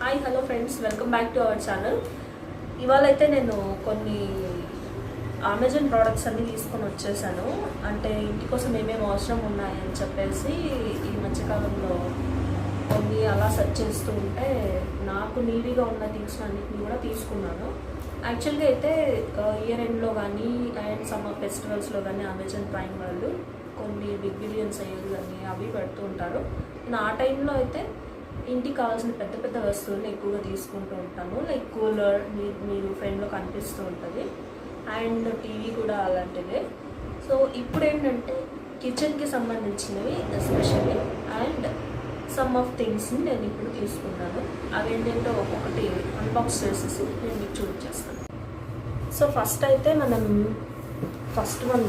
Hi hello friends, welcome back to our channel. ఇవాళైతే నేను కొన్ని అమెజాన్ ప్రోడక్ట్స్ అన్నీ తీసుకొని వచ్చేసాను. అంటే ఇంటి కోసం ఏమేమి అవసరం ఉన్నాయని చెప్పేసి ఈ మధ్యకాలంలో కొన్ని అలా సెర్చ్ చేస్తూ ఉంటే నాకు నీడీగా ఉన్న థింగ్స్ అన్నిటిని కూడా తీసుకున్నాను. యాక్చువల్గా అయితే ఇయర్ ఎండ్లో కానీ అండ్ సమ్మర్ ఫెస్టివల్స్లో కానీ అమెజాన్ ప్రైమ్ వాళ్ళు కొన్ని బిగ్ బిలియన్ సేల్ కానీ అవి పెడుతూ ఉంటారు. నేను ఆ టైంలో అయితే ఇంటికి కావాల్సిన పెద్ద పెద్ద వస్తువులు ఎక్కువగా తీసుకుంటూ ఉంటాను. లైక్ కూలర్ మీరు ఫ్రెండ్లో కనిపిస్తూ ఉంటుంది, అండ్ టీవీ కూడా అలాంటిదే. సో ఇప్పుడు ఏంటంటే కిచెన్కి సంబంధించినవి ఎస్పెషల్లీ అండ్ సమ్ ఆఫ్ థింగ్స్ని నేను ఇప్పుడు తీసుకున్నాను. అవి ఏంటంటే ఒక్కొక్కటి అన్బాక్స్ చేసేసి నేను మీకు చూపించేస్తాను. సో ఫస్ట్ అయితే ఫస్ట్ వన్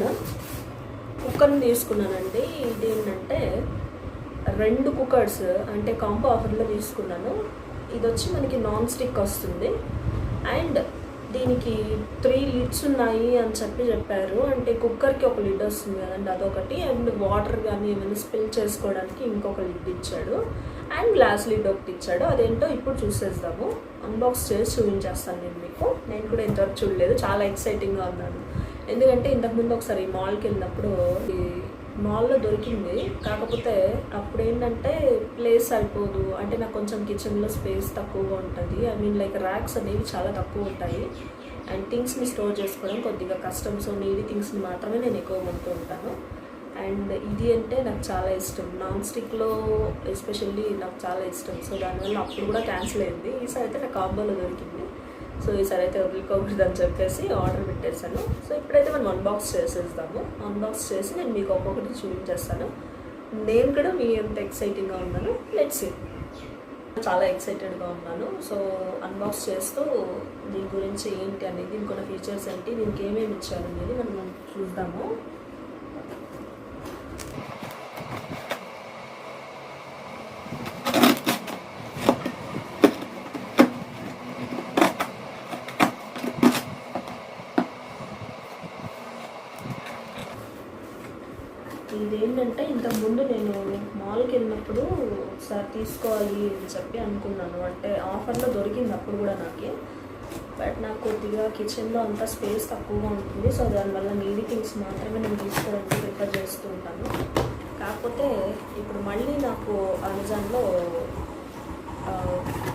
కుక్కర్ని తీసుకున్నానండి. ఇది ఏంటంటే 2 కుక్కర్స్ అంటే కాంబో ఆఫర్లో తీసుకున్నాను. ఇది వచ్చి మనకి నాన్ స్టిక్ వస్తుంది అండ్ దీనికి 3 లిడ్స్ ఉన్నాయి అని చెప్పారు. అంటే కుక్కర్కి ఒక లిడ్ వస్తుంది కదండి, అదొకటి, అండ్ వాటర్ కానీ ఏమైనా స్పిల్ చేసుకోవడానికి ఇంకొక లిడ్ ఇచ్చాడు, అండ్ గ్లాస్ లిడ్ ఒకటి ఇచ్చాడు. అదేంటో ఇప్పుడు చూసేద్దాము. అన్బాక్స్ చేసి చూపించేస్తాను నేను మీకు. నేను కూడా ఇంతవరకు చూడలేదు, చాలా ఎక్సైటింగ్గా ఉన్నాను. ఎందుకంటే ఇంతకుముందు ఒకసారి మాల్కి వెళ్ళినప్పుడు మాల్లో దొరికింది. కాకపోతే అప్పుడు ఏంటంటే ప్లేస్ అయిపోదు, అంటే నాకు కొంచెం కిచెన్లో స్పేస్ తక్కువగా ఉంటుంది. ఐ మీన్ లైక్ ర్యాక్స్ అనేవి చాలా తక్కువ ఉంటాయి అండ్ థింగ్స్ని స్టోర్ చేసుకోవడం కొద్దిగా కష్టం. సో నీడీ థింగ్స్ని మాత్రమే నేను ఎక్కువ కొంటూ ఉంటాను. అండ్ ఇది అంటే నాకు చాలా ఇష్టం, నాన్ స్టిక్లో ఎస్పెషల్లీ నాకు చాలా ఇష్టం. సో దానివల్ల అప్పుడు కూడా క్యాన్సిల్ అయింది. ఈసారి అయితే నాకు కాంబోలో దొరికింది. సో ఈసారి అయితే వదులుకోకూడదు అని చెప్పేసి ఆర్డర్ పెట్టేశాను. సో ఇప్పుడైతే మనం అన్బాక్స్ చేసేద్దాము. అన్బాక్స్ చేసి నేను మీకు ఒక్కొక్కటి చూపించేస్తాను. నేను కూడా మీ ఎంత ఎక్సైటింగ్గా ఉన్నాను, లెట్స్ సీ. చాలా ఎక్సైటెడ్గా ఉన్నాను. సో అన్బాక్స్ చేస్తూ దీని గురించి ఏంటి అనేది, దీనికి ఫీచర్స్ ఏంటి, దీనికి ఏమేమి ఇచ్చారు అనేది మనం చూద్దాము. ఇదేంటంటే ఇంతకుముందు నేను మాల్కి వెళ్ళినప్పుడు ఒకసారి తీసుకోవాలి అని చెప్పి అనుకున్నాను. అంటే ఆఫర్లో దొరికింది అప్పుడు కూడా నాకే. బట్ నాకు కొద్దిగా కిచెన్లో అంతా స్పేస్ తక్కువగా ఉంటుంది. సో దానివల్ల నీడీ థింగ్స్ మాత్రమే నేను తీసుకోవడానికి ప్రిఫర్ చేస్తూ ఉంటాను. కాకపోతే ఇప్పుడు మళ్ళీ నాకు అమెజాన్లో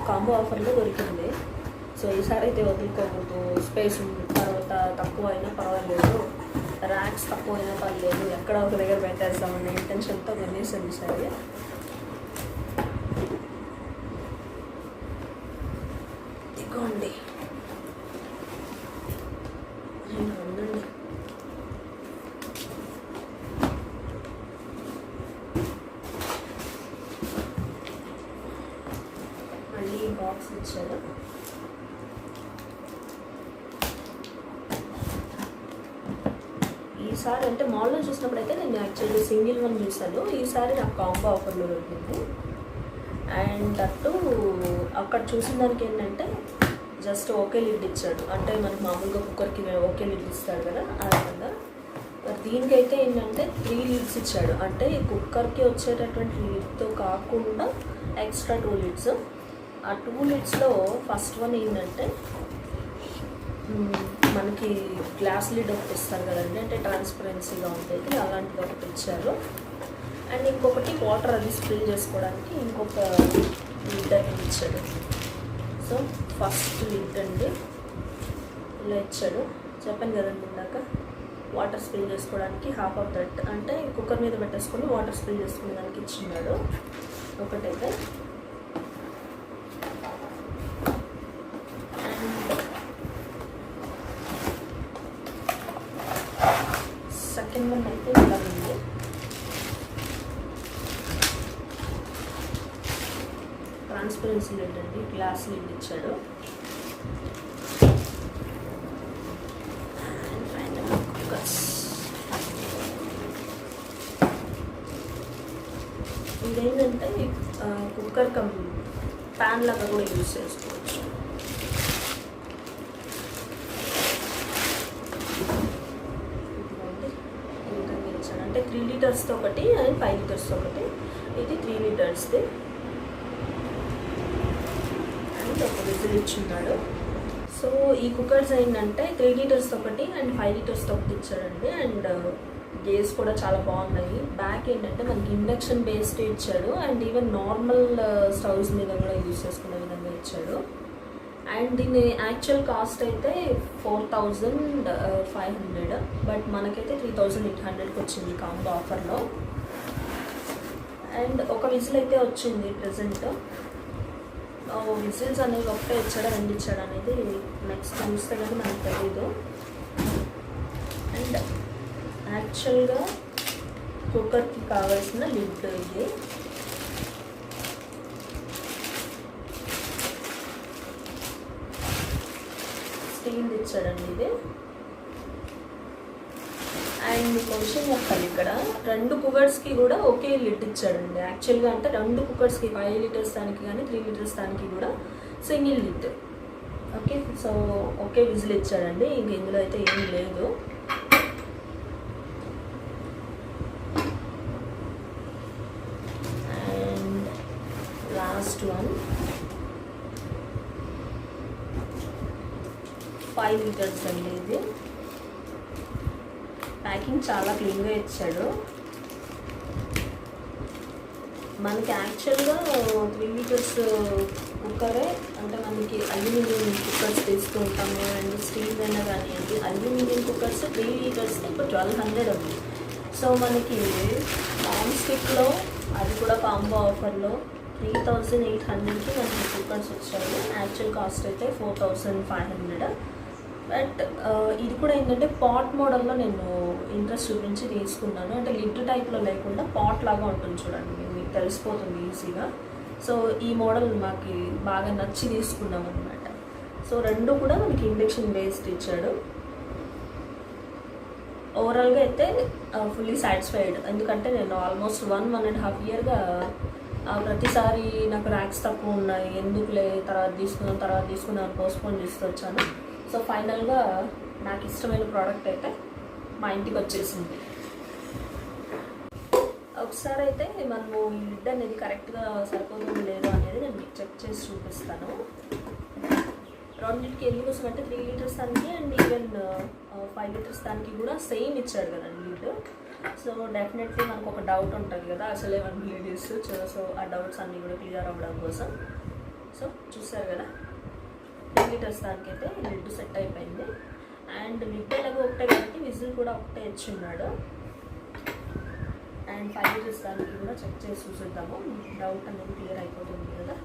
కాంబో ఆఫర్లో దొరికింది. సో ఈసారి అయితే వదులుకోకూడదు. స్పేస్ తర్వాత తక్కువ అయినా పర్వాలేదు, ర్యాక్స్ తక్కువ అయినా పర్లేదు, ఎక్కడ ఒక దగ్గర పెట్టేస్తామనే ఇంటెన్షన్తో కొనేసాను ఈసారి. ఇదిగోండి, ఉండండి. మళ్ళీ బాక్స్ ఇచ్చారు. ఈసారి అంటే మాల్లో చూసినప్పుడు అయితే నేను యాక్చువల్లీ సింగిల్ వన్ చూసాను. ఈసారి నాకు కాంబో ఆఫర్లో దొరికింది. అండ్ అటు అక్కడ చూసిన దానికి ఏంటంటే జస్ట్ ఓకే లిడ్ ఇచ్చాడు. అంటే మనకి మామూలుగా కుక్కర్కి ఓకే లిడ్ ఇస్తాడు కదా, ఆ విధంగా. దీనికైతే ఏంటంటే 3 లిడ్స్ ఇచ్చాడు. అంటే ఈ కుక్కర్కి వచ్చేటటువంటి లిడ్తో కాకుండా ఎక్స్ట్రా 2 లిడ్స్. ఆ 2 లిడ్స్లో ఫస్ట్ వన్ ఏంటంటే మనకి గ్లాస్ లిడ్ ఒకటి ఇస్తారు కదండి, అంటే ట్రాన్స్పరెన్సీగా ఉంటుంది, అలాంటిది ఒకటి ఇచ్చారు. అండ్ ఇంకొకటి వాటర్ అది స్ప్రిల్ చేసుకోవడానికి ఇంకొక లిడ్ అనేది ఇచ్చాడు. సో ఫస్ట్ లిడ్ అండి ఇలా ఇచ్చాడు. చెప్పాను కదండి ఇందాక, వాటర్ స్ప్రిల్ చేసుకోవడానికి హాఫ్ ఆఫ్ దట్, అంటే కుక్కర్ మీద పెట్టేసుకొని వాటర్ స్ప్రిల్ చేసుకునే దానికి ఇచ్చిన్నాడు ఒకటైతే. సెకండ్ వన్ అయితే ఇలా ఉంది. ట్రాన్స్పరెన్సీ లిడ్ అండి, గ్లాస్ లిడ్ ఇచ్చాడు. ఇదేంటంటే కుక్కర్ ప్యాన్ లాగా కూడా యూజ్ చేసుకోవచ్చు. అంటే 3 లీటర్స్తో ఒకటి అండ్ 5 లీటర్స్తో ఒకటి. ఇది 3 లీటర్స్ది. విజిల్ ఇచ్చున్నాడు. సో ఈ కుక్కర్స్ ఏంటంటే 3 లీటర్స్ ఒకటి అండ్ 5 లీటర్స్ ఒకటి ఇచ్చాడండి. అండ్ గేస్ కూడా చాలా బాగున్నాయి. బ్యాక్ ఏంటంటే మనకి ఇండక్షన్ బేస్డ్ ఇచ్చాడు అండ్ ఈవెన్ నార్మల్ స్టవ్స్ మీద కూడా యూజ్ చేసుకునే విధంగా ఇచ్చాడు. అండ్ దీని యాక్చువల్ కాస్ట్ అయితే 4500, బట్ మనకైతే 3800కి వచ్చింది కాంబో ఆఫర్లో. అండ్ ఒక విజిల్ అయితే వచ్చింది ప్రెజెంట్. విజిల్స్ అనేవి ఒకటే ఇచ్చాడా 2 ఇచ్చాడు అనేది నెక్స్ట్ చూస్తే కానీ మనకు తెలీదు. అండ్ యాక్చువల్గా కుక్కర్కి కావాల్సిన లిడ్ ఇది. స్టీల్ ఇచ్చాడండి ఇది. అండ్ మీకు విషయం చెప్పాలి, ఇక్కడ 2 కుక్కర్స్కి కూడా ఒకే లిడ్ ఇచ్చాడండి. యాక్చువల్గా అంటే 2 కుక్కర్స్కి 5 లీటర్స్ దానికి కానీ 3 లీటర్స్ దానికి కూడా సింగిల్ లిడ్. ఓకే, సో ఒకే విజిల్ ఇచ్చాడండి. ఇంక ఇందులో అయితే ఏం లేదు. అండ్ లాస్ట్ వన్ 5 లీటర్స్ అండి ఇది. ప్యాకింగ్ చాలా క్లీన్గా ఇచ్చాడు. మనకి యాక్చువల్గా 3 లీటర్స్ కుక్కరే అంటే మనకి అల్యూమినియం కుక్కర్స్ తీసుకుంటాము. అండ్ స్టీల్ అయినా కానివ్వండి, అల్యూమినియం కుక్కర్స్ 3 లీటర్స్కి ఇప్పుడు 1200 ఉంది. సో మనకి నాన్ స్టిక్లో అది కూడా కాంబో ఆఫర్లో 3800కి మనకి కుక్కర్స్ వచ్చాయి. యాక్చువల్ కాస్ట్ అయితే 4500. బట్ ఇది కూడా ఏంటంటే పాట్ మోడల్లో నేను ఇంట్రెస్ట్ చూపించి తీసుకున్నాను. అంటే లిడ్ టైప్లో లేకుండా పాట్ లాగా ఉంటుంది చూడండి, మీకు తెలిసిపోతుంది ఈజీగా. సో ఈ మోడల్ మాకు బాగా నచ్చి తీసుకున్నాం అనమాట. సో 2 కూడా మనకి ఇండక్షన్ బేస్డ్ ఇచ్చాడు. ఓవరాల్గా అయితే ఫుల్లీ సాటిస్ఫైడ్. ఎందుకంటే నేను ఆల్మోస్ట్ 1.5 ఇయర్గా ప్రతిసారి నాకు ర్యాక్స్ తక్కువ ఉన్నాయి, ఎందుకులే తర్వాత తీసుకున్నాను పోస్ట్పోన్ చేస్తూ వచ్చాను. సో ఫైనల్గా నాకు ఇష్టమైన ప్రోడక్ట్ అయితే మా ఇంటికి వచ్చేసింది. ఒకసారి అయితే మనము ఈ లిడ్ అనేది కరెక్ట్గా సరిపోతుంది లేదో అనేది నేను మీకు చెక్ చేసి చూపిస్తాను. రెండింటికి ఎందుకోసం అంటే 3 లీటర్స్ దానికి అండ్ ఈవెన్ 5 లీటర్స్ దానికి కూడా సేమ్ ఇచ్చాడు కదండి లిడ్. సో డెఫినెట్లీ మనకు ఒక డౌట్ ఉంటుంది కదా, అసలే 1 లీటర్స్. సో ఆ డౌట్స్ అన్నీ కూడా క్లియర్ అవ్వడం కోసం. సో చూసారు కదా, 3 లీటర్స్ దానికైతే లిడ్ సెట్ అయిపోయింది. అండ్ లిడ్ ఎలాగో ఒకటే కాబట్టి విజిల్ కూడా ఒకటే ఇచ్చున్నాడు. అండ్ 5 లీటర్స్ దానికి కూడా చెక్ చేసి చూసేద్దాము, డౌట్ అనేది క్లియర్ అయిపోతుంది కదా.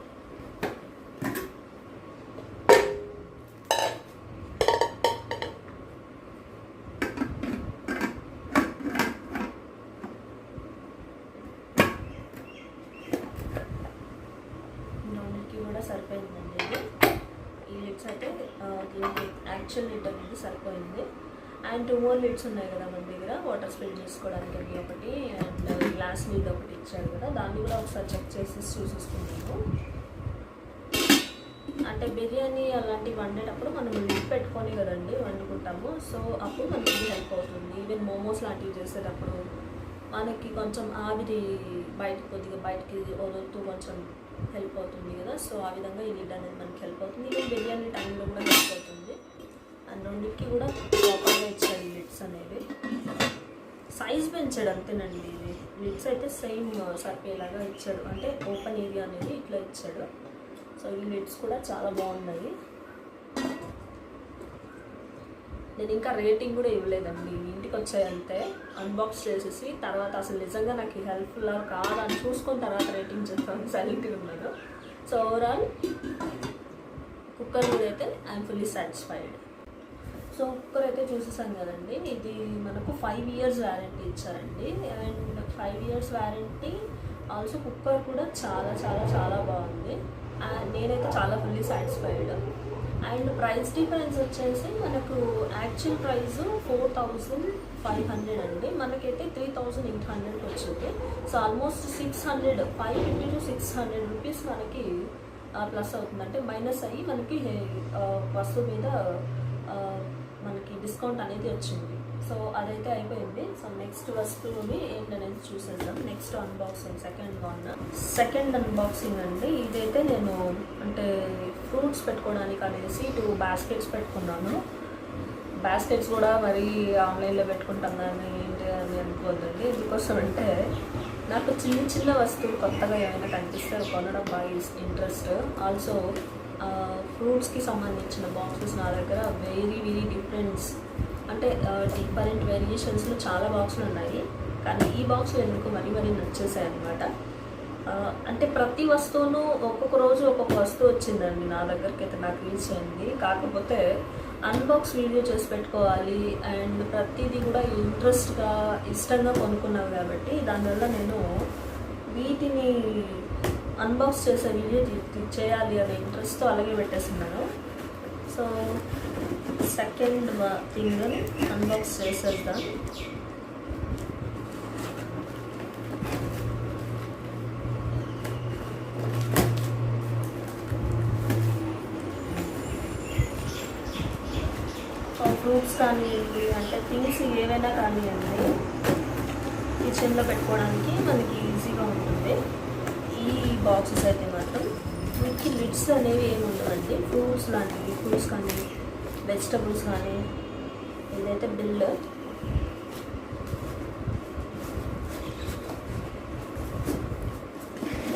కూడా సరిపోయిందండి ఇది. ఈ లిడ్స్ అయితే దీనికి యాక్చువల్ లిడ్ అనేది సరిపోయింది. అండ్ 2 more లిడ్స్ ఉన్నాయి కదా మన దగ్గర, వాటర్ స్పిల్ చేసుకోవడానికి అది ఒకటి అండ్ గ్లాస్ లిడ్ ఒకటి ఇచ్చాడు కదా, దాన్ని కూడా ఒకసారి చెక్ చేసి చూసేసుకున్నాము. అంటే బిర్యానీ అలాంటివి వండేటప్పుడు మనం లిడ్ పెట్టుకొని కదండి వండుకుంటాము. సో అప్పుడు మనకి హెల్ప్ అవుతుంది. ఈవెన్ మోమోస్ లాంటివి చేసేటప్పుడు మనకి కొంచెం ఆవిరి కొద్దిగా బయటికి వదులుతూ కొంచెం హెల్ప్ అవుతుంది కదా. సో ఆ విధంగా ఈ లిడ్ అనేది మనకి హెల్ప్ అవుతుంది. ఈవెన్ బిర్యానీ టైంలో కూడా హెల్ప్ అవుతుంది. అండ్ రెండింటికి కూడా ప్రాపర్గా ఇచ్చాడు ఈ లిడ్స్ అనేవి. సైజ్ పెంచాడు అంతేనండి. ఇది లిడ్స్ అయితే సేమ్ సరిపోయేలాగా ఇచ్చాడు, అంటే ఓపెన్ ఏరియా అనేది ఇట్లా ఇచ్చాడు. సో ఈ లిడ్స్ కూడా చాలా బాగున్నాయి. నేను ఇంకా రేటింగ్ కూడా ఇవ్వలేదండి, ఇంటికి వచ్చాయంతే అన్బాక్స్ చేసేసి తర్వాత అసలు నిజంగా నాకు హెల్ప్ఫుల్ కాదని చూసుకొని తర్వాత రేటింగ్ చేస్తాను, సైలెంట్గా ఉన్నాను. సో ఓవరాల్ కుక్కర్ మీద అయితే I'm fully satisfied. So cooker అయితే చూసేసాను కదండి, ఇది మనకు 5 years వ్యారంటీ ఇచ్చారండి. And 5 years warranty also. Cooker కూడా చాలా చాలా చాలా బాగుంది. నేనైతే చాలా fully satisfied. And price difference వచ్చేసి మనకు యాక్చువల్ ప్రైస్ 4500 అండి, మనకైతే 3800 వచ్చింది. సో ఆల్మోస్ట్ 600, 550 to 600 రూపీస్ మనకి ప్లస్ అవుతుంది. అంటే మైనస్ అయ్యి మనకి వస్తువు మీద మనకి డిస్కౌంట్ అనేది వచ్చింది. సో అదైతే అయిపోయింది. సో నెక్స్ట్ వస్తువుని ఏంటనేది చూసేద్దాం. నెక్స్ట్ అన్బాక్సింగ్ సెకండ్ అన్బాక్సింగ్ అండి. ఇదైతే నేను అంటే ఫ్రూట్స్ పెట్టుకోవడానికి అనేసి 2 బాస్కెట్స్ పెట్టుకున్నాను. బాస్కెట్స్ కూడా మరీ ఆన్లైన్లో పెట్టుకుంటాం కానీ ఏంటి అని అనుకోవద్దండి. ఎందుకోసం అంటే నాకు చిన్న చిన్న వస్తువులు కొత్తగా ఏమైనా కనిపిస్తే కొనడం బాగా ఇంట్రెస్ట్. ఆల్సో ఫ్రూట్స్కి సంబంధించిన బాక్సెస్ నా దగ్గర వెరీ డిఫరెంట్స్ అంటే డిఫరెంట్ వేరియేషన్స్లో చాలా బాక్సులు ఉన్నాయి. కానీ ఈ బాక్స్లో ఎందుకు మరీ నచ్చేసాయి అనమాట. అంటే ప్రతి వస్తువును ఒక్కొక్క రోజు ఒక్కొక్క వస్తువు వచ్చిందండి నా దగ్గరికి అయితే నాకు రీచ్ అయింది. కాకపోతే అన్బాక్స్ వీడియో చేసి పెట్టుకోవాలి అండ్ ప్రతిదీ కూడా ఇష్టంగా కొనుక్కున్నాను కాబట్టి దానివల్ల నేను వీటిని అన్బాక్స్ చేసే వీడియో చేయాలి అనే ఇంట్రెస్ట్తో అలాగే పెట్టేస్తున్నాను. సో సెకండ్ థింగ్ అన్బాక్స్ చేసేద్దాం. ఫ్రూట్స్ కానివ్వండి అంటే థింగ్స్ ఏవైనా కానివ్వండి కిచెన్లో పెట్టుకోవడానికి మనకి ఈజీగా ఉంటుంది. ఈ బాక్సెస్ అయితే మాత్రం వీటికి లిడ్స్ అనేవి ఏమి ఉండవండి. ఫ్రూట్స్ లాంటివి ఫ్రూట్స్ కానీ వెజిటబుల్స్ కానీ. ఇదైతే బిల్.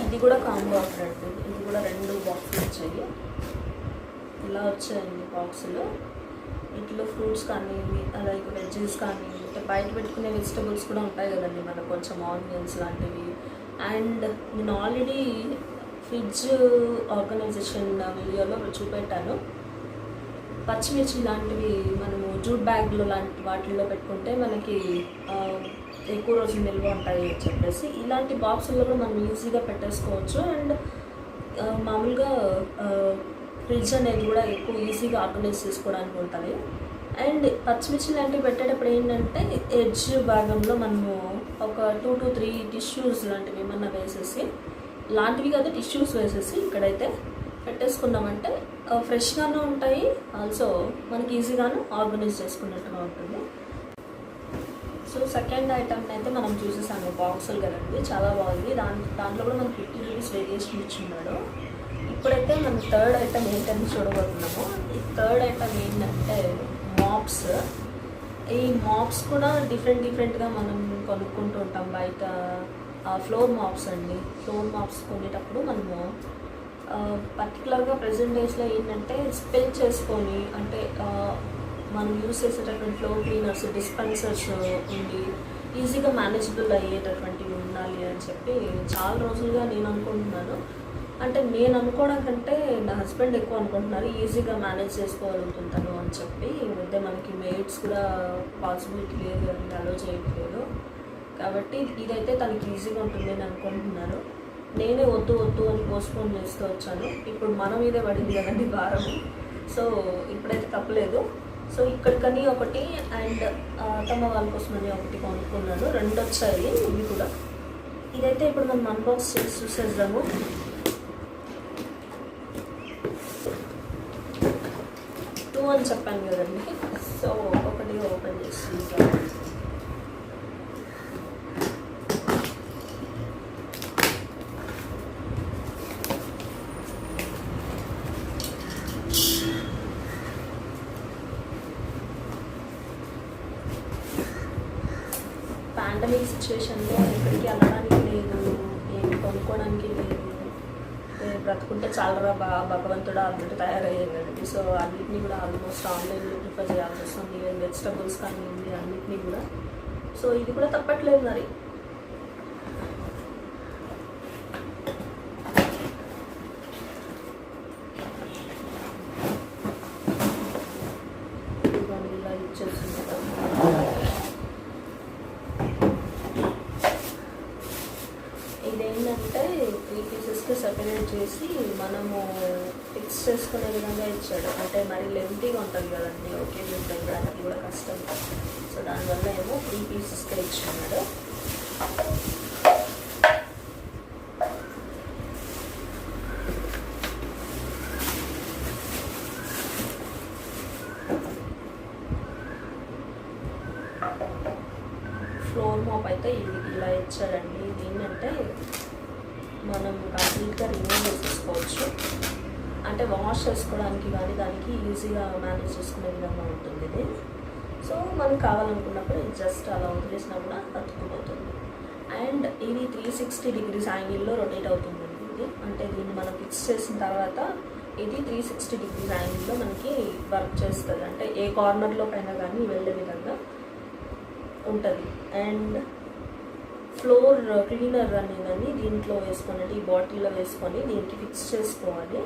ఇది కూడా కాంబో ఆఫర్ అండి. ఇది కూడా 2 బాక్సులు వచ్చాయి. ఇలా వచ్చాయండి బాక్సులు. వీటిలో ఫ్రూట్స్ కానీ అలాగే వెజ్జెస్ కానీ అంటే బయట పెట్టుకునే వెజిటబుల్స్ కూడా ఉంటాయి కదండి మనకు, కొంచెం ఆనియన్స్ లాంటివి. అండ్ నేను ఆల్రెడీ ఫ్రిడ్జ్ ఆర్గనైజేషన్ వీడియోలో చూపెట్టాను. పచ్చిమిర్చి లాంటివి మనము జూట్ బ్యాగ్లో లాంటి వాటిల్లో పెట్టుకుంటే మనకి ఎక్కువ రోజులు నిల్వ ఉంటాయి అని చెప్పేసి ఇలాంటి బాక్సుల్లో కూడా మనం ఈజీగా పెట్టేసుకోవచ్చు. అండ్ మామూలుగా ఫ్రిడ్జ్ అనేది కూడా ఎక్కువ ఈజీగా ఆర్గనైజ్ చేసుకోవడానికి ఉంటుంది. అండ్ పచ్చిమిర్చి లాంటివి పెట్టేటప్పుడు ఏంటంటే ఎడ్జ్ భాగంలో మనము ఒక 2 to 3 టిష్యూస్ లాంటివి ఏమన్నా వేసేసి, లాంటివి కాదు టిష్యూస్ వేసేసి ఇక్కడైతే పెట్టేసుకున్నామంటే ఫ్రెష్గానే ఉంటాయి. ఆల్సో మనకి ఈజీగాను ఆర్గనైజ్ చేసుకున్నట్టుగా ఉంటుంది. సో సెకండ్ ఐటమ్ అయితే మనం చూసేసాము బాక్సులు కదండి, చాలా బాగుంది. దాంట్లో కూడా మనకి 50 రూపీస్ వేరియేషన్ ఇచ్చున్నాడు. ఇప్పుడైతే మనం థర్డ్ ఐటమ్ ఏంటని చూడబోతున్నాము. ఈ థర్డ్ ఐటమ్ ఏంటంటే మాప్స్. ఈ మాప్స్ కూడా డిఫరెంట్గా మనం కొనుక్కుంటూ ఉంటాం బయట. ఫ్లోర్ మాప్స్ అండి. ఫ్లోర్ మాప్స్ కొనేటప్పుడు మనము పర్టికులర్గా ప్రెజెంట్ డేస్లో ఏంటంటే స్పెల్ చేసుకొని అంటే మనం యూజ్ చేసేటటువంటి ఫ్లోర్ క్లీనర్స్ డిస్పెన్సర్స్ ఉండి ఈజీగా మేనేజబుల్ అయ్యేటటువంటివి ఉండాలి అని చెప్పి చాలా రోజులుగా నేను అనుకుంటున్నాను. అంటే నేను అనుకోవడం కంటే నా హస్బెండ్ ఎక్కువ అనుకుంటున్నారు, ఈజీగా మేనేజ్ చేసుకోగలుగుతుంటాను అని చెప్పి. ఈ మధ్య మనకి మెయిడ్స్ కూడా పాసిబిలిటీ లేదు అని అలో చేయట్లేదు కాబట్టి ఇదైతే తనకి ఈజీగా ఉంటుంది అని అనుకుంటున్నారు. నేనే వద్దు అని పోస్ట్పోన్ చేస్తూ వచ్చాను. ఇప్పుడు మన మీదే పడింది కదండి భారం. సో ఇప్పుడైతే తప్పలేదు. సో ఇక్కడికని ఒకటి అండ్ తమ వాళ్ళ కోసమని ఒకటి కొనుక్కున్నాను. 2 వచ్చాయి ఇవి కూడా. ఇదైతే ఇప్పుడు మనం అన్బాక్స్ చేసి చూసేద్దాము. అని చెప్పాను కదండి. సో ఒకటి ఓపెన్ చేసి చూద్దాం. పాండమిక్ సిచ్యువేషన్లో ఎక్కడికి వెళ్ళడానికి లేదు, ఏమి కొనుక్కోవడానికి లేదు, బ్రతుకుంటే చాలా భగవంతుడు అన్నట్టు తయారయ్యాయి కదండి. సో అన్నింటినీ కూడా ఆల్మోస్ట్ ఆన్లైన్లో ప్రిఫర్ చేయాల్సి వస్తుంది. ఈవెన్ వెజిటబుల్స్ కానివ్వండి అన్నింటినీ కూడా. సో ఇది కూడా తప్పట్లేదు మరి. ఇలా ఇచ్చేస్తుంది. ఇదేంటంటే 3 పీసెస్కి సెపరేట్ చేసి మనము ఫిక్స్ చేసుకునే విధంగా ఇచ్చాడు. అంటే మరి లెంతీగా ఉంటుంది కదండి, ఓకే పెట్టడానికి కూడా కష్టం. సో దానివల్ల ఏమో 3 పీసెస్గా ఇచ్చుకున్నాడు. ఫ్లోర్ మాప్ అయితే ఇలా ఇచ్చాడండి. ఇది ఏంటంటే మనం కంప్లీట్గా రిమూవ్ చేసేసుకోవచ్చు. అంటే వాష్ చేసుకోవడానికి కానీ దానికి ఈజీగా మేనేజ్ చేసుకునే విధంగా ఉంటుంది ఇది. సో మనం కావాలనుకున్నప్పుడు జస్ట్ అలా వదిలేసినా కూడా అతుక్కుపోతుంది. అండ్ ఇది 360 degrees యాంగిల్లో రొటేట్ అవుతుందండి ఇది. అంటే దీన్ని మనం ఫిక్స్ చేసిన తర్వాత ఇది 360 degrees యాంగిల్లో మనకి వర్క్ చేస్తుంది. అంటే ఏ కార్నర్లో పైన కానీ వెళ్ళే విధంగా ఉంటుంది. అండ్ ఫ్లోర్ క్లీనర్ అనేదాన్ని దీంట్లో వేసుకొని, ఈ బాటిల్లో వేసుకొని దీనికి ఫిక్స్ చేసుకోవాలి.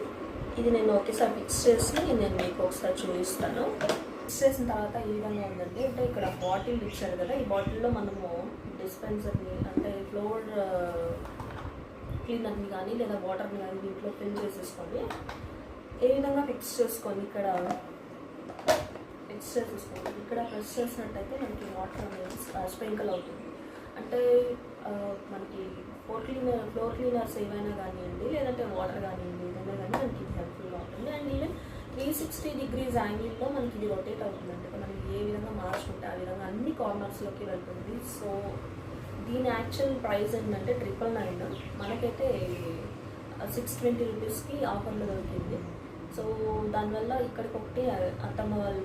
ఇది నేను ఒకేసారి ఫిక్స్ చేసి నేను మీకు ఒకసారి చూపిస్తాను. ఫిక్స్ చేసిన తర్వాత ఈ విధంగా ఉందండి. అంటే ఇక్కడ బాటిల్ ఇచ్చారు కదా, ఈ బాటిల్లో మనము డిస్పెన్సర్ని అంటే ఫ్లోర్ క్లీనర్ని కానీ లేదా వాటర్ని కానీ దీంట్లో ఫిల్ చేసేసుకొని ఏ విధంగా ఫిక్స్ చేసుకొని ఇక్కడ ఫిక్స్ చేసేసుకోండి. ఇక్కడ ప్రెస్ చేసినట్టయితే మనకి వాటర్ అనేది స్ప్రింకిల్ అవుతుంది. అంటే మనకి ఫ్లోర్ క్లీనర్స్ ఏమైనా కానివ్వండి లేదంటే వాటర్ కానివ్వండి ఏదైనా కానీ మనకి ఇది హెల్ప్ఫుల్గా ఉంటుంది. అండ్ ఈవెన్ 360 degrees యాంగిల్లో మనకి ఇది రొటేట్ అవుతుందండి. మనం ఏ విధంగా మార్చుకుంటే ఆ విధంగా అన్ని కార్నర్స్లోకి వెళ్తుంది. సో దీని యాక్చువల్ ప్రైస్ ఏంటంటే 999. మనకైతే 620 రూపీస్కి ఆఫర్లో దొరికింది. సో దానివల్ల ఇక్కడికి ఒకటి అత్తమ్మ వాళ్ళ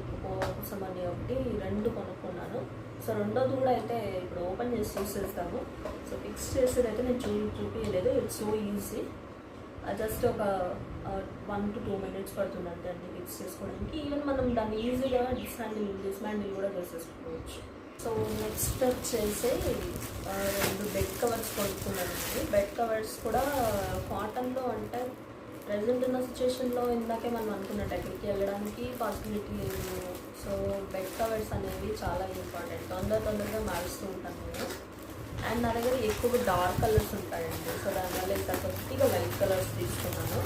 కోసం అని ఒకటి 2 కొనుక్కున్నాను. సో రెండోది కూడా అయితే ఇప్పుడు ఓపెన్ చేసి చూసేస్తాము. సో ఫిక్స్ చేసేది అయితే నేను చూపించలేదు. It's so easy. జస్ట్ ఒక 1 to 2 minutes పడుతుందంటే అన్ని ఫిక్స్ చేసుకోవడానికి. ఈవెన్ మనం దాన్ని ఈజీగా డిస్మాండిల్ కూడా చేసేసుకోవచ్చు. సో నెక్స్ట్ వచ్చేసి 2 బెడ్ కవర్స్ కొనుక్కున్నానండి. బెడ్ కవర్స్ కూడా కాటన్లో అంటే ప్రజెంట్ ఉన్న సిచ్యువేషన్లో ఇందాకే మనం అనుకున్నట్టు ఎక్కడికి వెళ్ళడానికి పాసిబిలిటీ లేదు. సో బెడ్ కవర్స్ అనేవి చాలా ఇంపార్టెంట్. తొందరగా మారుస్తూ ఉంటాను నేను. అండ్ నా దగ్గర ఎక్కువ డార్క్ కలర్స్ ఉంటాయండి. సో దానివల్ల ఇంకా కొద్దిగా లైట్ కలర్స్ తీసుకున్నాను.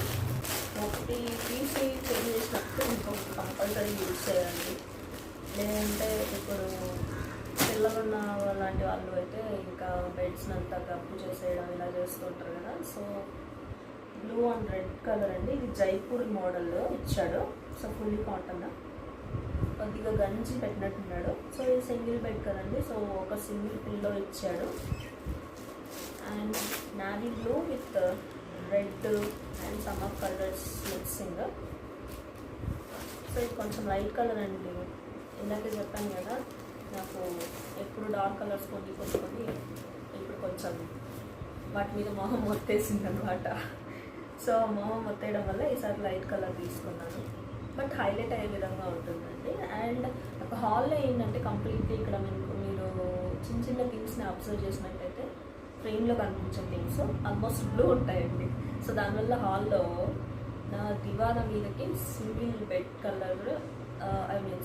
ఒకటి తీసి చేంజ్ చేసినప్పుడు ఇంకొకటి కంపల్సరీ యూజ్ చేయాలి. లేదంటే ఇప్పుడు పిల్లలున్న లాంటి వాళ్ళు అయితే ఇంకా బెడ్స్ని అంతా గప్పు చేసేయడం ఇలా చేస్తుంటారు కదా. So blue and red colour అండి. ఇది జైపూర్ మోడల్లో ఇచ్చాడు. సో ఫుల్లీ కాటన్, కొద్దిగా గంజి పెట్టినట్టున్నాడు. సో ఇది సింగిల్ బెడ్ కదండి. సో ఒక సింగిల్ పిల్లో ఇచ్చాడు. And navy blue with red and some of colours mixing. So ఇది కొంచెం లైట్ కలర్ అండి. ఇందాకే చెప్పాను కదా నాకు ఎప్పుడు డార్క్ కలర్స్ కొన్ని ఇప్పుడు కొంచెం వాటి మీద మొహం మొత్తేసింది అనమాట. సో మొహం మొత్తేయడం వల్ల ఈసారి లైట్ కలర్ తీసుకున్నాను. బట్ హైలైట్ అయ్యే విధంగా ఉంటుందండి. అండ్ ఒక హాల్లో ఏంటంటే కంప్లీట్గా ఇక్కడ మీరు చిన్న థింగ్స్ని అబ్జర్వ్ చేసినట్టయితే ఫ్రేమ్లో కనిపించే థింగ్స్ ఆల్మోస్ట్ బ్లూ ఉంటాయండి. సో దానివల్ల హాల్లో నా దివానా మీదకి single bed colour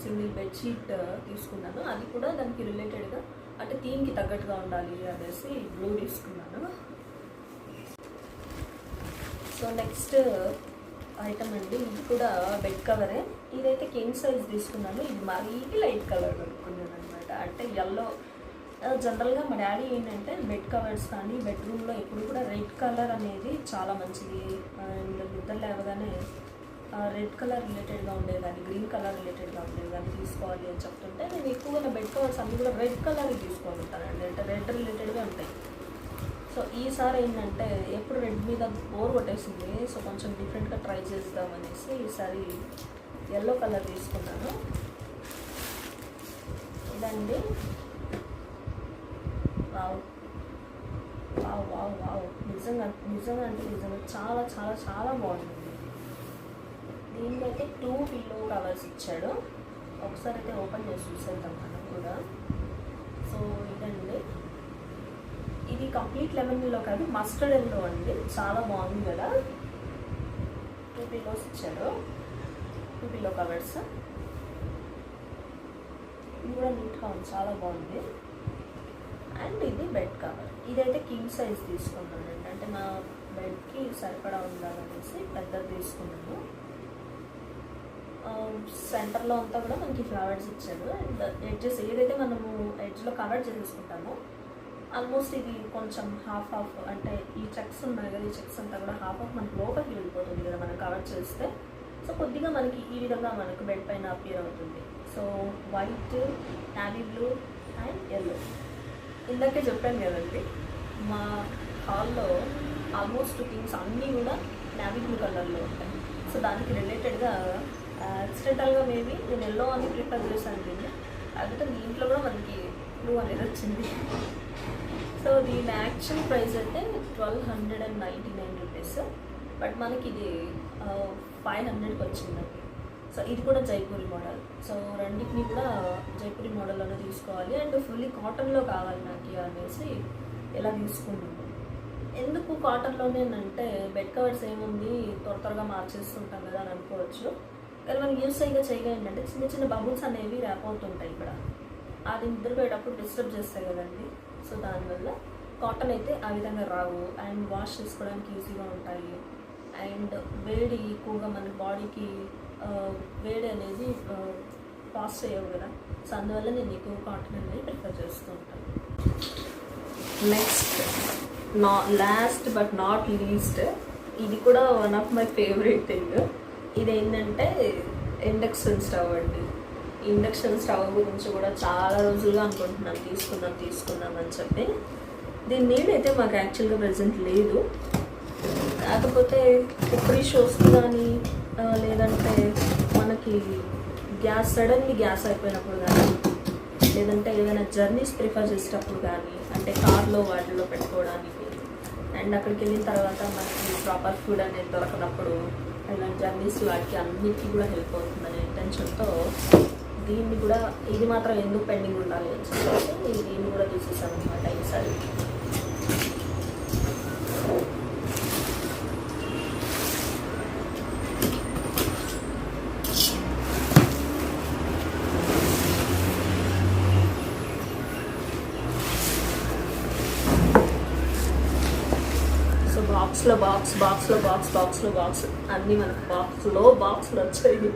single bedsheet తీసుకున్నాను. అది కూడా దానికి రిలేటెడ్గా అంటే థీమ్కి తగ్గట్టుగా ఉండాలి అనేసి బ్లూ తీసుకున్నాను. సో నెక్స్ట్ ఐటమ్ అండి. ఇది కూడా బెడ్ కవరే. ఇదైతే కింగ్ సైజ్ తీసుకున్నాను. ఇది మరీ లైట్ కలర్ కొనుక్కున్నాను అనమాట. అంటే ఎల్లో జనరల్గా మా డాడీ ఏంటంటే బెడ్ కవర్స్ కానీ బెడ్రూమ్లో ఎప్పుడు కూడా రెడ్ కలర్ అనేది చాలా మంచిది. అండ్ నిద్ర లేవగానే రెడ్ కలర్ రిలేటెడ్గా ఉండేది కానీ గ్రీన్ కలర్ రిలేటెడ్గా ఉండేది కానీ తీసుకోవాలి అని చెప్తుంటే నేను ఎక్కువగా బెడ్ కవర్స్ అన్నీ కూడా రెడ్ కలర్ తీసుకొని ఉంటానండి. అంటే రెడ్ రిలేటెడ్గా ఉంటాయి. సో ఈసారి ఏంటంటే ఎప్పుడు రెడ్ మీద బోర్ కొట్టేసింది. సో కొంచెం డిఫరెంట్గా ట్రై చేద్దామనేసి ఈసారి ఎల్లో కలర్ తీసుకున్నాను. ఇదండి. వావ్ వావ్ వావ్ వావ్ నిజంగా అంటే నిజంగా చాలా చాలా చాలా బాగుంటుంది. దీనికి అయితే 2 పిల్లో కవర్స్ ఇచ్చాడు. ఒకసారి అయితే ఓపెన్ చేసి చూసేద్దాం మనం కూడా. సో ఇదండి. ఇది కంప్లీట్ లెమన్ ఎల్లో కాదు, మస్టర్డ్ ఎల్లో అండి. చాలా బాగుంది కదా. 2 పిల్లోస్ ఇచ్చాడు, 2 పిల్లో కవర్స్. ఇది కూడా నీట్గా ఉంది, చాలా బాగుంది. అండ్ ఇది బెడ్ కవర్. ఇదైతే కింగ్ సైజ్ తీసుకున్నానండి. అంటే నా బెడ్కి సరిపడా ఉండాలనేసి పెద్దది తీసుకున్నాను. సెంటర్లో అంతా కూడా మనకి ఫ్లవర్స్ ఇచ్చాడు. అండ్ ఎడ్జెస్ ఏదైతే మనము ఎడ్జ్లో కవర్ చేసేసుకుంటామో ఆల్మోస్ట్ ఇది కొంచెం హాఫ్ అంటే ఈ చెక్స్ ఉన్నాయి కదా, ఈ చెక్స్ అంతా కూడా హాఫ్ మనకి లోపలికి వెళ్ళిపోతుంది కదా మనం కవర్ చేస్తే. సో కొద్దిగా మనకి ఈ విధంగా మనకు బెడ్ పైన అపియర్ అవుతుంది. So white, navy blue and yellow. ఇందాకే చెప్పాను కదండి, మా హాల్లో ఆల్మోస్ట్ థింగ్స్ అన్నీ కూడా నావీ బ్లూ కలర్లో ఉంటాయి. సో దానికి రిలేటెడ్గా యాక్సిడెంటల్గా మేబీ నేను ఎల్లో అని ప్రిఫర్ చేశాను దీన్ని, కాకపోతే దీంట్లో కూడా మనకి బ్లూ అనేది వచ్చింది. సో దీని యాక్చువల్ ప్రైస్ అయితే 1299 రూపీస్, బట్ మనకి ఇది 500కి వచ్చిందండి. సో ఇది కూడా జైపూరి మోడల్. సో రెండింటిని కూడా జైపూరి మోడల్లోనే తీసుకోవాలి అండ్ ఫుల్లీ కాటన్లో కావాలి నాకు అనేసి ఇలా తీసుకున్నాను. ఎందుకు కాటన్లోనే అంటే బెడ్ కవర్స్ ఏముంది త్వరగా మార్చేస్తుంటాం కదా అని అనుకోవచ్చు, కానీ మనం యూస్ చేయగా ఏంటంటే చిన్న చిన్న బబుల్స్ అనేవి ర్యాప్ అవుతుంటాయి ఇక్కడ, అది నిద్రపోయేటప్పుడు డిస్టర్బ్ చేస్తాయి కదండి. సో దానివల్ల కాటన్ అయితే ఆ విధంగా రావు అండ్ వాష్ చేసుకోవడానికి ఈజీగా ఉంటాయి అండ్ వేడి ఎక్కువగా మన బాడీకి వేడి అనేది పాస్ చేయవు కదా. సో అందువల్ల నేను ఎక్కువ కాటన్ అనేది ప్రిఫర్ చేస్తూ ఉంటాను. Next last but not least, ఇది కూడా one of my favourite thing. ఇది ఏంటంటే ఇండక్షన్ స్టవ్ అండి. ఇండక్షన్ స్టవ్ గురించి కూడా చాలా రోజులుగా అనుకుంటున్నాను తీసుకుందాం అని చెప్పి. దీని నీడ్ అయితే మాకు యాక్చువల్గా ప్రజెంట్ లేదు, కాకపోతే ఎప్పుడు షోస్కి కానీ లేదంటే మనకి సడన్లీ గ్యాస్ అయిపోయినప్పుడు కానీ లేదంటే ఏదైనా జర్నీస్ ప్రిఫర్ చేసేటప్పుడు కానీ అంటే కార్లో వాటిలో పెట్టుకోవడానికి అండ్ అక్కడికి వెళ్ళిన తర్వాత మనకి ప్రాపర్ ఫుడ్ అనేది దొరకనప్పుడు ఇలాంటి జర్నీస్ వాటికి అన్నిటికీ కూడా హెల్ప్ అవుతుందనే ఇంటెన్షన్తో దీన్ని కూడా ఇది మాత్రం ఎందుకు పెండింగ్ ఉండాలి అని చెప్పేసి దీన్ని కూడా తీసేసాను అనమాట ఈసారి. బాక్స్ అన్నీ మనకు బాక్స్లు వచ్చాయి,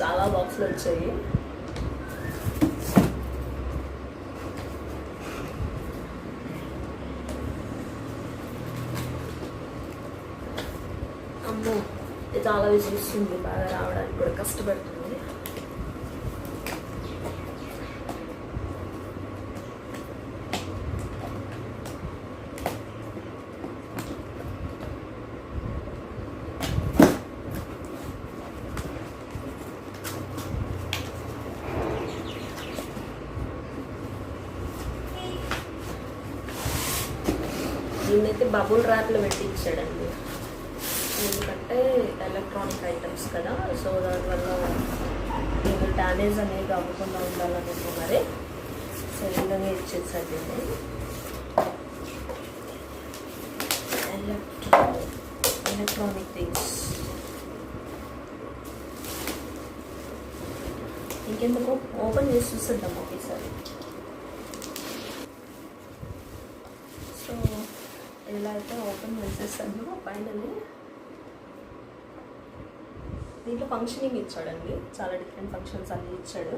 చాలా బాక్స్లు వచ్చాయి. అమ్మో ఇది చాలా విసిస్తుంది, బాగా రావడానికి కూడా కష్టపడుతుంది. దీన్నైతే బబుల్ ర్యాప్లో పెట్టి ఇచ్చాడండి, ఎందుకంటే ఎలక్ట్రానిక్ ఐటమ్స్ కదా. సో దానివల్ల నేను డ్యామేజ్ అనేది అవ్వకుండా ఉండాలనుకో మరి. సో ఈ విధంగా ఇచ్చేసాడు ఎలక్ట్రానిక్ థింగ్స్. ఇంకెందుకు ఓపెన్ చేసి చూస్తుంటాం ఒకేసారి. సో ఇలా అయితే ఓపెన్ చేసేసాను ఫైనల్లీ. దీంట్లో ఫంక్షనింగ్ ఇచ్చాడండి, చాలా డిఫరెంట్ ఫంక్షన్స్ అన్నీ ఇచ్చాడు.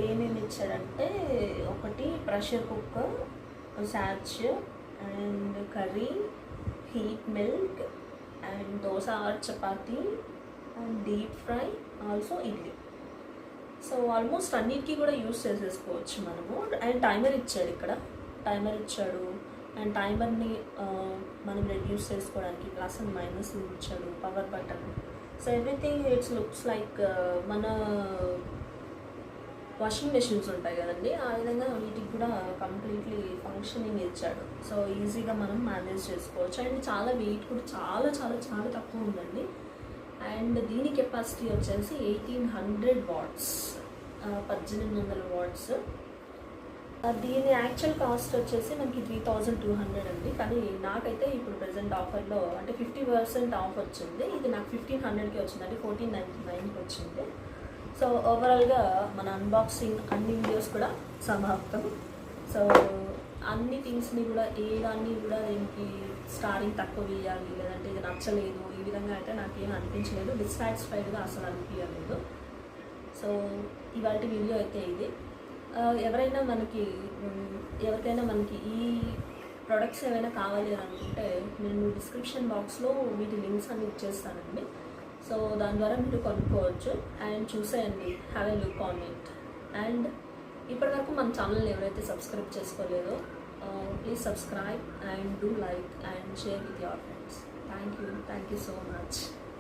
ఏమేమి ఇచ్చాడంటే ఒకటి ప్రెషర్ కుక్కర్, శాచ్ and curry, heat milk and dosa or chapati and deep fry, also idli. So almost అన్నిటికీ కూడా యూస్ చేసేసుకోవచ్చు మనము. అండ్ టైమర్ ఇచ్చాడు, ఇక్కడ టైమర్ ఇచ్చాడు అండ్ టైమర్ని మనం రెడ్యూస్ చేసుకోవడానికి ప్లస్ అండ్ మైనస్ ఇచ్చాడు, power button. So everything it's looks like మన వాషింగ్ మెషిన్స్ ఉంటాయి కదండి, ఆ విధంగా వీటికి కూడా కంప్లీట్లీ ఫంక్షనింగ్ ఇచ్చాడు. సో ఈజీగా మనం మేనేజ్ చేసుకోవచ్చు అండ్ చాలా వెయిట్ కూడా చాలా చాలా చాలా తక్కువ ఉందండి. అండ్ దీని కెపాసిటీ వచ్చేసి 1800 వాట్స్, 1800 వాట్స్. దీని యాక్చువల్ కాస్ట్ వచ్చేసి మనకి 3200 అండి, కానీ నాకైతే ఇప్పుడు ప్రజెంట్ ఆఫర్లో అంటే 50% ఆఫ్ వచ్చింది. ఇది నాకు 1500కి వచ్చింది, అంటే 1499కి వచ్చింది. సో ఓవరాల్గా మన అన్బాక్సింగ్ అన్ని వీడియోస్ కూడా సమాప్తం. సో అన్ని థింగ్స్ని కూడా ఏదాన్ని కూడా దీనికి స్టారింగ్ తక్కువ వేయాలి లేదంటే ఇది నచ్చలేదు ఈ విధంగా అయితే నాకేం అనిపించలేదు, డిస్సాటిస్ఫైడ్గా అసలు అనిపించలేదు. సో ఇవాళ వీడియో అయితే ఇది. ఎవరికైనా మనకి ఈ ప్రొడక్ట్స్ ఏమైనా కావాలి అని అనుకుంటే నేను డిస్క్రిప్షన్ బాక్స్లో వీటి లింక్స్ అన్ని ఇచ్చేస్తానండి. సో దాని ద్వారా మీరు కొనుక్కోవచ్చు అండ్ చూసేయండి, have a look on it. And ఇప్పటివరకు మన ఛానల్ని ఎవరైతే సబ్స్క్రైబ్ చేసుకోలేదో please subscribe and do like and share with your friends. Thank you so much.